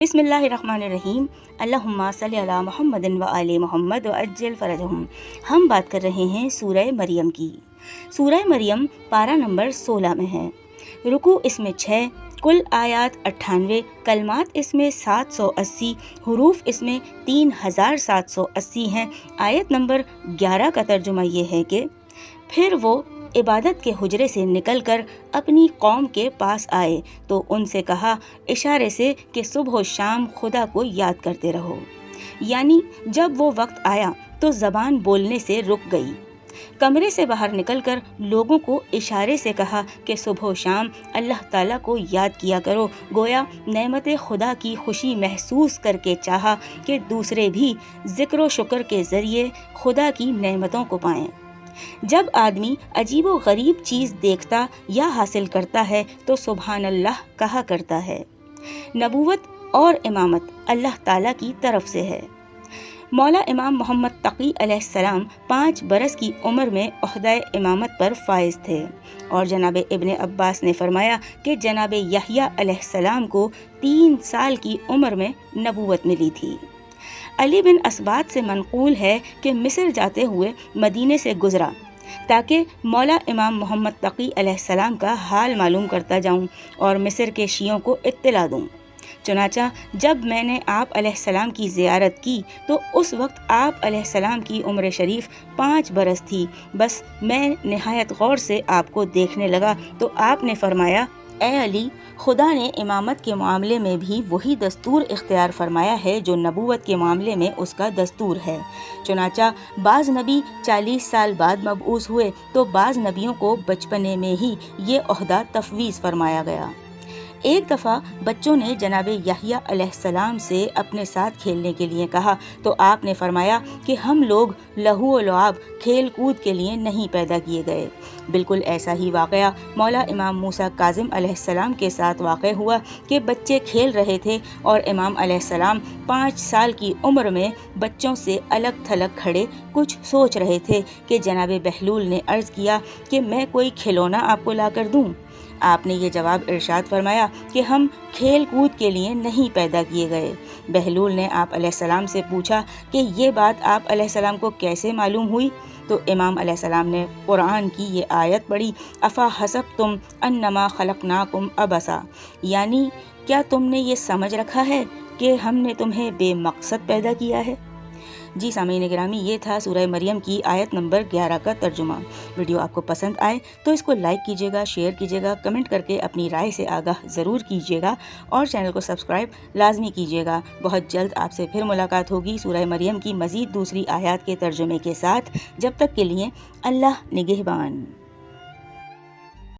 बिस्मिल्लाहिर्रहमानिर्रहीम। अल्लाहुम्मा सल्ली अला मोहम्मद व आले मोहम्मद व अज्जल फ़रजहुम। हम बात कर रहे हैं सूरह मरियम की। सूरह मरियम पारा नंबर 16 में है। रुकू इसमें 6, कुल आयात 98, कलमात इसमें 780, हुरूफ इसमें 3780 हैं। आयत नंबर 11 का तर्जुमा ये है कि फिर वो इबादत के हुजरे से निकलकर अपनी कौम के पास आए तो उनसे कहा इशारे से कि सुबह व शाम खुदा को याद करते रहो। यानी जब वो वक्त आया तो ज़बान बोलने से रुक गई। कमरे से बाहर निकलकर लोगों को इशारे से कहा कि सुबह व शाम अल्लाह ताला को याद किया करो। गोया नेमत खुदा की खुशी महसूस करके चाहा कि दूसरे भी ज़िक्र व शुक्र के ज़रिए खुदा की नेमतों को पाएं। जब आदमी अजीब व गरीब चीज़ देखता या हासिल करता है तो सुबहान अल्लाह कहा करता है। नबूवत और इमामत अल्लाह ताला की तरफ से है। मौला इमाम मोहम्मद तकी अलैहिस्सलाम 5 बरस की उम्र में ओहदा इमामत पर फाइज थे और जनाब इब्ने अब्बास ने फरमाया कि जनाब यहया अलैहिस्सलाम को 3 साल की उम्र में नबूवत मिली थी। अली बिन असबात से मनकूल है कि मिस्र जाते हुए मदीने से गुजरा ताकि मौला इमाम मोहम्मद तकी अलैहिस्सलाम का हाल मालूम करता जाऊं और मिस्र के शियों को इत्तला दूं। चुनाचा जब मैंने आप अलैहिस्सलाम की ज़ियारत की तो उस वक्त आप अलैहिस्सलाम की उम्र शरीफ 5 बरस थी। बस मैं निहायत गौर से आपको देखने लगा तो आपने फरमाया, ए अली, खुदा ने इमामत के मामले में भी वही दस्तूर इख्तियार फरमाया है जो नबूवत के मामले में उसका दस्तूर है। चुनाचा बाज़ नबी 40 साल बाद मबऊस हुए तो बाज़ नबियों को बचपने में ही ये ओहदा तफवीज़ फरमाया गया। एक दफ़ा बच्चों ने जनाब यहया अलैहिस्सलाम से अपने साथ खेलने के लिए कहा तो आपने फरमाया कि हम लोग लहू व लुआब खेल कूद के लिए नहीं पैदा किए गए। बिल्कुल ऐसा ही वाक़या मौला इमाम मूसा काज़िम अलैहिस्सलाम के साथ वाक़ हुआ कि बच्चे खेल रहे थे और इमाम अलैहिस्सलाम 5 साल की उम्र में बच्चों से अलग थलग खड़े कुछ सोच रहे थे कि जनाब बहलूल ने अर्ज़ किया कि मैं कोई खिलौना आपको ला कर दूँ। आपने ये जवाब इरशाद फरमाया कि हम खेल कूद के लिए नहीं पैदा किए गए। बहलूल ने आप अलैहिस्सलाम से पूछा कि ये बात आप अलैहिस्सलाम को कैसे मालूम हुई? तो इमाम अलैहिस्सलाम ने कुरान की ये आयत पढ़ी, अफ़ा हसबतुम अन्नमा खलक़नाकुम अबसा, यानी क्या तुमने ये समझ रखा है कि हमने तुम्हें बेमकसद पैदा किया है। जी सामीन गिरामी, ये था सूरह मरियम की आयत नंबर 11 का तर्जुमा। वीडियो आपको पसंद आए तो इसको लाइक कीजिएगा, शेयर कीजिएगा, कमेंट करके अपनी राय से आगाह ज़रूर कीजिएगा और चैनल को सब्सक्राइब लाजमी कीजिएगा। बहुत जल्द आपसे फिर मुलाकात होगी सूरह मरियम की मज़ीद दूसरी आयत के तर्जुमे के साथ। जब तक के लिए अल्लाह निगहबान।